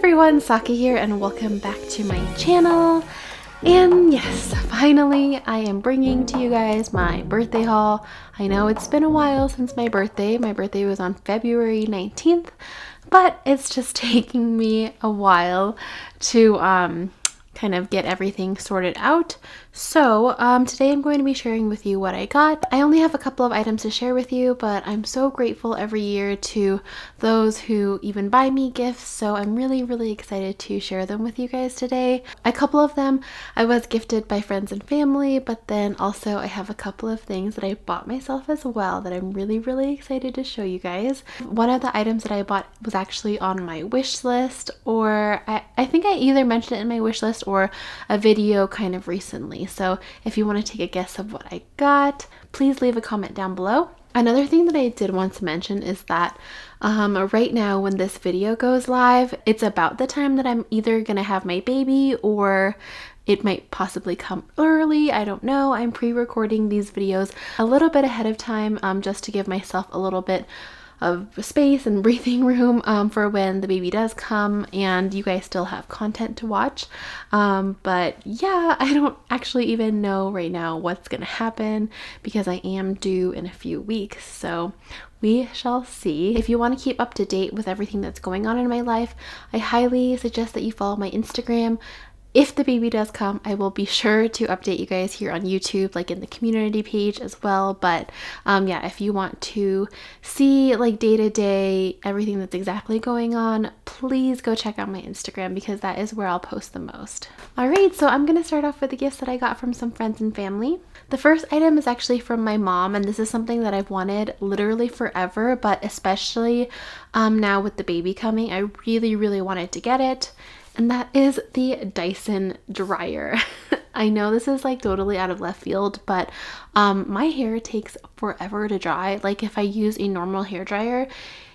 everyone, Saki here and welcome back to my channel. And yes, finally I am bringing to you guys my birthday haul. I know it's been a while since my birthday. My birthday was on February 19th, but it's just taking me a while to kind of get everything sorted out. So today I'm going to be sharing with you what I got. I only have a couple of items to share with you, but I'm so grateful every year to those who even buy me gifts, so I'm really excited to share them with you guys today. A couple of them I was gifted by friends and family, but then also I have a couple of things that I bought myself as well that I'm really excited to show you guys. One of the items that I bought was actually on my wish list, or I think I either mentioned it in my wish list or a video kind of recently. So if you want to take a guess of what I got, please leave a comment down below. Another thing that I did want to mention is that right now when this video goes live, it's about the time that I'm either gonna have my baby or it might possibly come early. I don't know. I'm pre-recording these videos a little bit ahead of time just to give myself a little bit of space and breathing room for when the baby does come and you guys still have content to watch. But yeah, I don't actually even know right now what's gonna happen because I am due in a few weeks, so we shall see. If you want to keep up to date with everything that's going on in my life, I highly suggest that you follow my Instagram. If the baby does come, I will be sure to update you guys here on YouTube, like in the community page as well. But yeah, if you want to see like day to day everything that's exactly going on, please go check out my Instagram because that is where I'll post the most. All right, so I'm gonna start off with the gifts that I got from some friends and family. The first item is actually from my mom, and this is something that I've wanted literally forever, but especially now with the baby coming, I really wanted to get it. And that is the Dyson Dryer. I know this is like totally out of left field, but my hair takes forever to dry. Like if I use a normal hair dryer,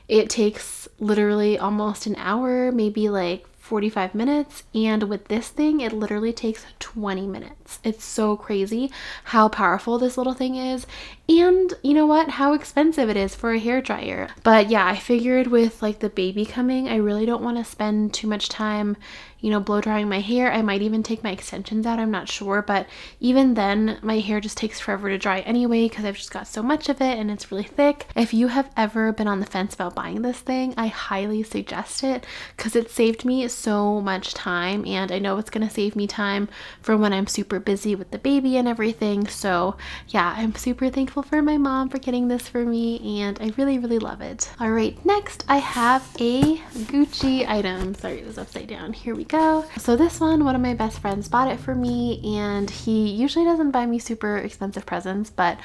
it takes literally almost an hour, maybe like 45 minutes, and with this thing it literally takes 20 minutes. It's so crazy how powerful this little thing is, and you know what, how expensive it is for a hair dryer. But yeah, I figured with like the baby coming, I really don't want to spend too much time, you know, blow drying my hair. I might even take my extensions out, I'm not sure, but even then my hair just takes forever to dry anyway because I've just got so much of it and it's really thick. If you have ever been on the fence about buying this thing, I highly suggest it because it saved me so much time, and I know it's gonna save me time for when I'm super busy with the baby and everything. So yeah, I'm super thankful for my mom for getting this for me, and I really love it. All right, next I have a Gucci item. Sorry, it was upside down. Here we go. So this one of my best friends bought it for me, and he usually doesn't buy me super expensive presents, but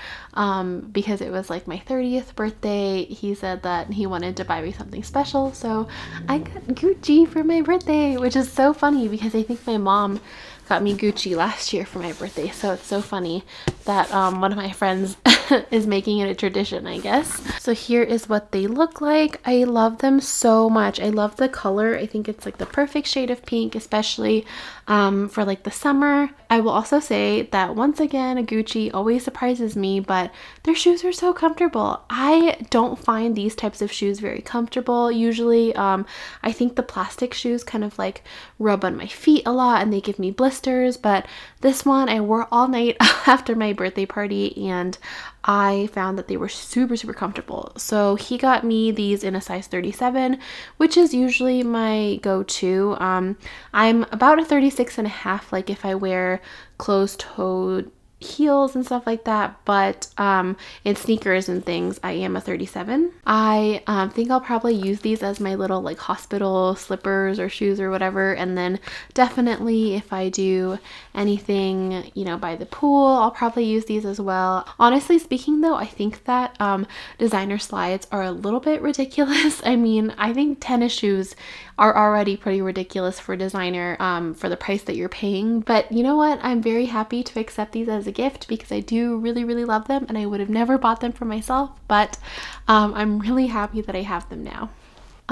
because it was like my 30th birthday, he said that he wanted to buy me something special, so I got Gucci for my birthday, which is so funny because I think my mom got me Gucci last year for my birthday, so it's so funny that one of my friends is making it a tradition, I guess. So here is what they look like. I love them so much. I love the color. I think it's like the perfect shade of pink, especially for like the summer. I will also say that once again, Gucci always surprises me, but their shoes are so comfortable. I don't find these types of shoes very comfortable usually. I think the plastic shoes kind of like rub on my feet a lot and they give me blisters, but this one I wore all night after my birthday party and I found that they were super comfortable. So he got me these in a size 37, which is usually my go-to. I'm about a 36.5, like if I wear closed-toed heels and stuff like that, but in sneakers and things I am a 37. I think I'll probably use these as my little like hospital slippers or shoes or whatever, and then definitely if I do anything, you know, by the pool, I'll probably use these as well. Honestly speaking though, I think that designer slides are a little bit ridiculous. I mean, I think tennis shoes are already pretty ridiculous for designer for the price that you're paying, but you know what, I'm very happy to accept these as a gift because I do really love them, and I would have never bought them for myself, but I'm really happy that I have them now.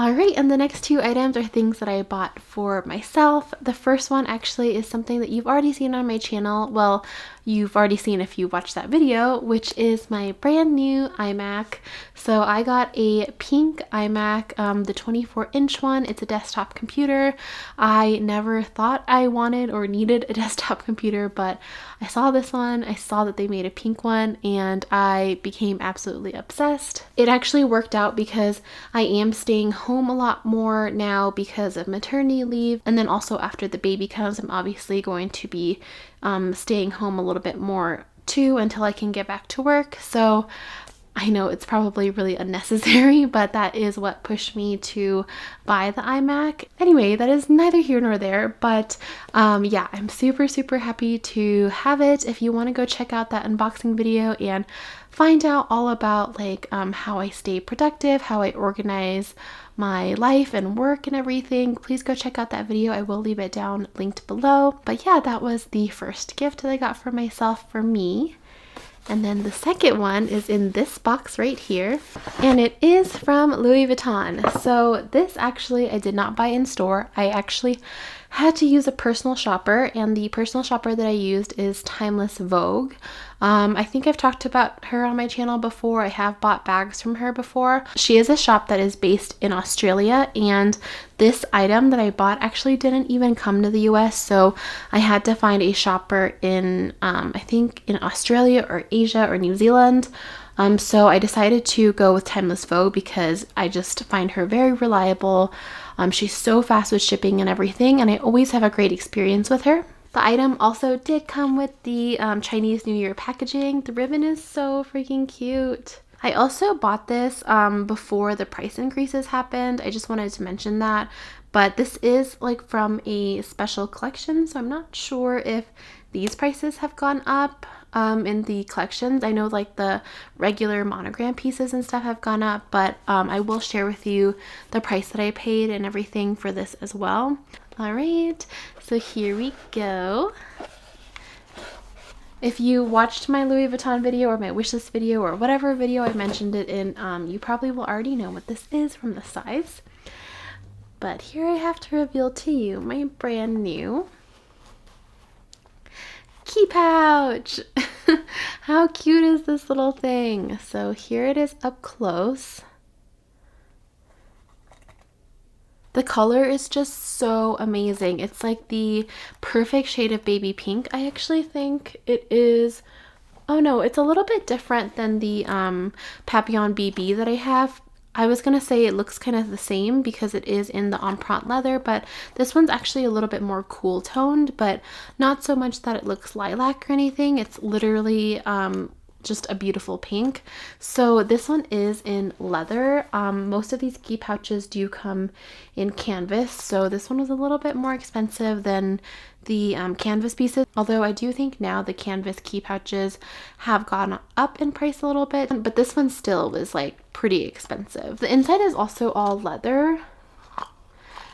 Alright, and the next two items are things that I bought for myself. The first one actually is something that you've already seen on my channel. Well, you've already seen if you watched that video, which is my brand new iMac. So I got a pink iMac, the 24-inch one. It's a desktop computer. I never thought I wanted or needed a desktop computer, but I saw this one, I saw that they made a pink one, and I became absolutely obsessed. It actually worked out because I am staying home a lot more now because of maternity leave, and then also after the baby comes, I'm obviously going to be staying home a little bit more too until I can get back to work. So I know it's probably really unnecessary, but that is what pushed me to buy the iMac. Anyway, that is neither here nor there, but yeah, I'm super happy to have it. If you want to go check out that unboxing video and find out all about like how I stay productive, how I organize my life and work and everything, please go check out that video. I will leave it down linked below. But yeah, that was the first gift that I got for myself for me. And then the second one is in this box right here, and it is from Louis Vuitton. So this actually I did not buy in store. I actually had to use a personal shopper, and the personal shopper that I used is Timeless Vogue. I think I've talked about her on my channel before. I have bought bags from her before. She is a shop that is based in Australia, and this item that I bought actually didn't even come to the US, so I had to find a shopper in I think in Australia or Asia or New Zealand. So I decided to go with Timeless Vogue because I just find her very reliable. She's so fast with shipping and everything, and I always have a great experience with her. The item also did come with the Chinese New Year packaging. The ribbon is so freaking cute. I also bought this before the price increases happened. I just wanted to mention that. But this is like from a special collection, so I'm not sure if these prices have gone up in the collections. I know like the regular monogram pieces and stuff have gone up, but I will share with you the price that I paid and everything for this as well. All right, so here we go. If you watched my Louis Vuitton video or my wishlist video or whatever video I mentioned it in, you probably will already know what this is from the size. But here I have to reveal to you my brand new key pouch. How cute is this little thing? So here it is up close. The color is just so amazing. It's like the perfect shade of baby pink. I actually think it is, oh no, it's a little bit different than the Papillon BB that I have. I was gonna say it looks kind of the same because it is in the empreinte leather, but this one's actually a little bit more cool toned, but not so much that it looks lilac or anything. It's literally just a beautiful pink. So this one is in leather. Most of these key pouches do come in canvas, so this one was a little bit more expensive than the canvas pieces, although I do think now the canvas key pouches have gone up in price a little bit, but this one still was like pretty expensive. The inside is also all leather,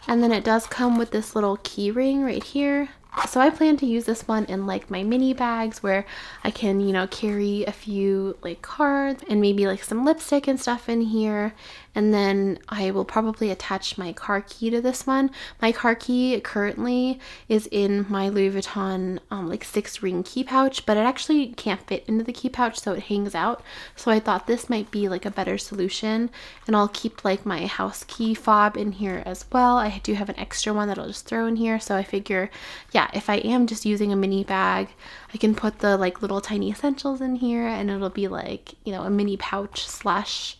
and then it does come with this little key ring right here. So I plan to use this one in like my mini bags where I can, you know, carry a few like cards and maybe like some lipstick and stuff in here. And then I will probably attach my car key to this one. My car key currently is in my Louis Vuitton like 6-ring key pouch, but it actually can't fit into the key pouch, so it hangs out. So I thought this might be like a better solution, and I'll keep like my house key fob in here as well. I do have an extra one that I'll just throw in here, so I figure, yeah, if I am just using a mini bag, I can put the like little tiny essentials in here, and it'll be like, you know, a mini pouch slash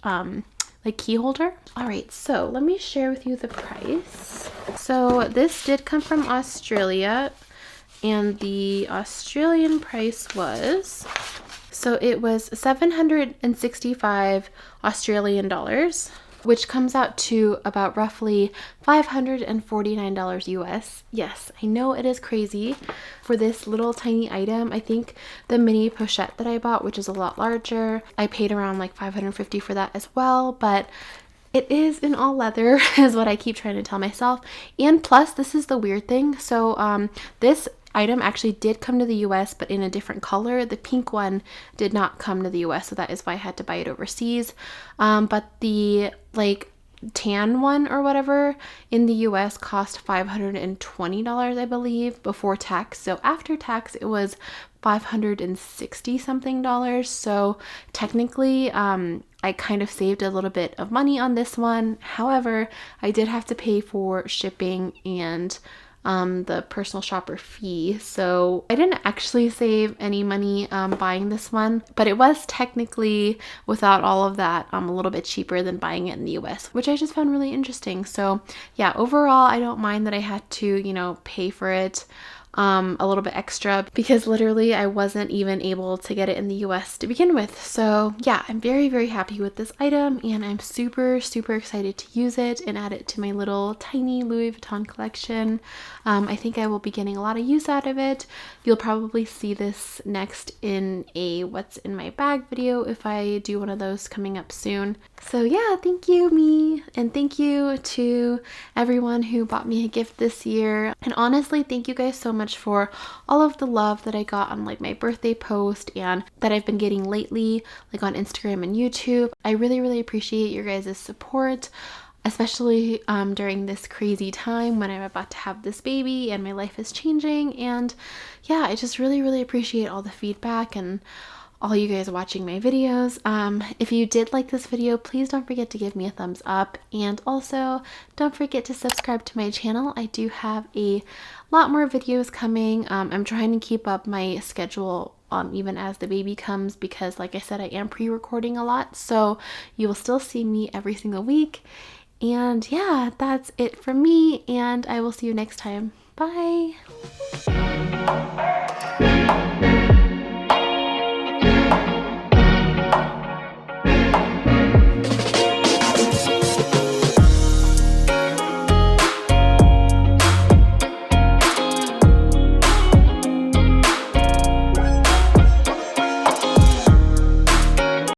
like key holder. All right, so let me share with you the price. So this did come from Australia, and the Australian price was, so it was 765 Australian dollars, which comes out to about roughly $549 US. Yes, I know it is crazy for this little tiny item. I think the mini pochette that I bought, which is a lot larger, I paid around like $550 for that as well, but it is in all leather is what I keep trying to tell myself. And plus, this is the weird thing. So this item actually did come to the US, but in a different color. The pink one did not come to the US, so that is why I had to buy it overseas. But the like tan one or whatever in the US cost $520, I believe, before tax. So after tax, it was $560 something. So technically, I kind of saved a little bit of money on this one. However, I did have to pay for shipping and the personal shopper fee. So I didn't actually save any money buying this one, but it was technically, without all of that, a little bit cheaper than buying it in the US, which I just found really interesting. So yeah, overall, I don't mind that I had to, you know, pay for it a little bit extra, because literally I wasn't even able to get it in the US to begin with. So yeah, I'm very, very happy with this item, and I'm super, super excited to use it and add it to my little tiny Louis Vuitton collection. I think I will be getting a lot of use out of it. You'll probably see this next in a what's in my bag video if I do one of those coming up soon. So yeah, thank you, me, and thank you to everyone who bought me a gift this year. And honestly, thank you guys so much for all of the love that I got on like my birthday post and that I've been getting lately, like on Instagram and YouTube. I really, really appreciate your guys' support, especially during this crazy time when I'm about to have this baby and my life is changing. And yeah, I just really, really appreciate all the feedback and all you guys watching my videos. If you did like this video, please don't forget to give me a thumbs up, and also don't forget to subscribe to my channel. I do have a lot more videos coming. I'm trying to keep up my schedule even as the baby comes, because like I said, I am pre-recording a lot, so you will still see me every single week. And yeah, that's it from me, and I will see you next time. Bye!